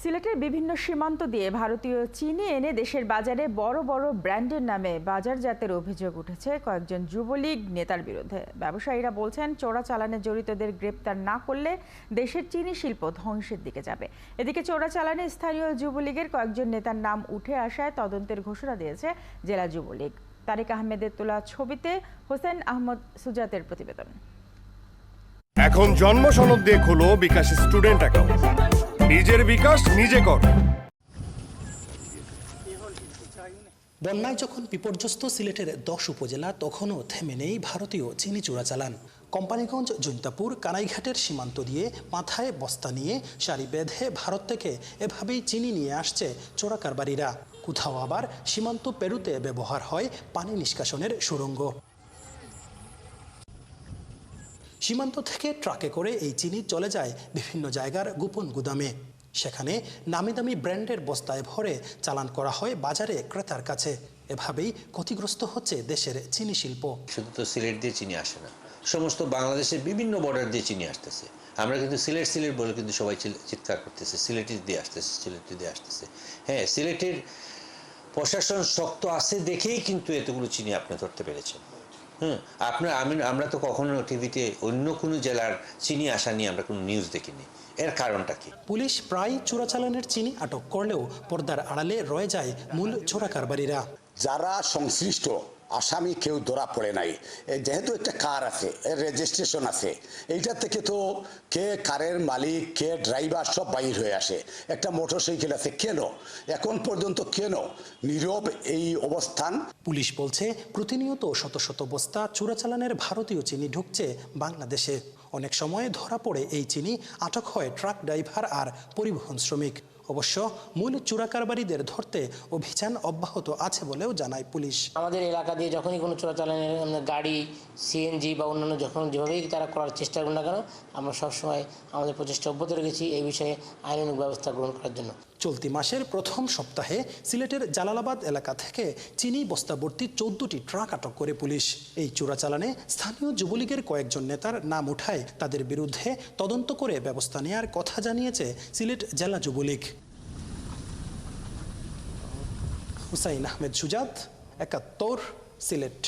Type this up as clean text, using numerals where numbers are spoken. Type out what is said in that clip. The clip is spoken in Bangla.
সিলেটের বিভিন্ন সীমান্ত দিয়ে ভারতীয় চিনি এনে দেশের বাজারে বড় বড় ব্র্যান্ডের নামে বাজারজাতের অভিযোগ উঠেছে কয়েকজন যুবলীগ নেতার বিরুদ্ধে। ব্যবসায়ীরা বলছেন, চোরাচালানে জড়িতদের গ্রেপ্তার না করলে দেশের চিনি শিল্প ধ্বংসের দিকে যাবে। এদিকে চোরাচালানে স্থানীয় যুবলীগের কয়েকজন নেতার নাম উঠে আসায় তদন্তের ঘোষণা দিয়েছে জেলা যুবলীগ। তারেক আহমেদের তোলা ছবিতে হোসেন আহমদ সুজাতের প্রতিবেদন। এখন জন্ম সনদ দিয়ে খোলো বিকাশ স্টুডেন্ট অ্যাকাউন্ট। নিজের বিকাশ নিজে কর। বন্যায় যখন বিপর্যস্ত সিলেটের 10 উপজেলা, তখনও থেমে নেই ভারতীয় চিনি চোরাচালান। কোম্পানিগঞ্জ, জৈন্তাপুর, কানাইঘাটের সীমান্ত দিয়ে মাথায় বস্তা নিয়ে সারি বেঁধে ভারত থেকে এভাবেই চিনি নিয়ে আসছে চোরা কারবারিরা। কোথাও আবার সীমান্ত পেরুতে ব্যবহার হয় পানি নিষ্কাশনের সুড়ঙ্গ। সীমান্ত থেকে ট্রাকে করে এই চিনি চলে যায় বিভিন্ন জায়গার গোপন গুদামে। সেখানে নামি দামি ব্র্যান্ডের বস্তায় ভরে চালান করা হয় বাজারে ক্রেতার কাছে। এভাবেই ক্ষতিগ্রস্ত হচ্ছে দেশের চিনি শিল্প। শুধু তো সিলেট দিয়ে চিনি আসে না, সমস্ত বাংলাদেশের বিভিন্ন বর্ডার দিয়ে চিনি আসতেছে। আমরা কিন্তু সিলেট বলে কিন্তু সবাই চিৎকার করতেছে, সিলেটি দিয়ে আসতেছে, সিলেটি দিয়ে আসতেছে। হ্যাঁ, সিলেটের প্রশাসন শক্ত আছে দেখেই কিন্তু এতগুলো চিনি আপনি ধরতে পেরেছেন। আমরা তো কখনো টিভিতে অন্য কোনো জেলার চিনি আসা নিয়ে আমরা কোনো নিউজ দেখিনি। এর কারণটা কি? পুলিশ প্রায় চোরাচালানের চিনি আটক করলেও পর্দার আড়ালে রয়ে যায় মূল চোরা কারবারিরা। যারা সংশ্লিষ্ট আসামি কেউ ধরা পড়ে নাই। যেহেতু একটা কার আছে, এর রেজিস্ট্রেশন আছে, এইটা থেকে তো কে কারের মালিক, কে ড্রাইভার সব বাইর হয়ে আসে। একটা মোটরসাইকেল আছে, কেন এখন পর্যন্ত কেন নীরব এই অবস্থান? পুলিশ বলছে, প্রতিনিয়ত শত শত বস্তা চোরাচালানের ভারতীয় চিনি ঢুকছে বাংলাদেশে। অনেক সময় ধরা পড়ে এই চিনি আটক হয় ট্রাক ড্রাইভার আর পরিবহন শ্রমিক। অবশ্য মূল চোরা কারবারিদের ধরতে অভিযান অব্যাহত আছে বলেও জানায় পুলিশ। আমাদের এলাকা দিয়ে যখনই কোনো চোরাচালানের গাড়ি, সিএনজি বা অন্যান্য যখন যেভাবেই তারা করার চেষ্টা করুন না কেন, আমরা সবসময় আমাদের প্রচেষ্টা অব্যাহত রেখেছি এই বিষয়ে আইনানুগ ব্যবস্থা গ্রহণ করার জন্য। চলতি মাসের প্রথম সপ্তাহে সিলেটের জালালাবাদ এলাকা থেকে চিনি বস্তাভর্তি 14টি ট্রাক আটক করে পুলিশ। এই চোরাচালানে স্থানীয় যুবলীগের কয়েকজন নেতার নাম উঠায় তাদের বিরুদ্ধে তদন্ত করে ব্যবস্থা নেওয়ার কথা জানিয়েছে সিলেট জেলা যুবলীগ। হুসাইন আহমেদ সুজাত, 71, সিলেট।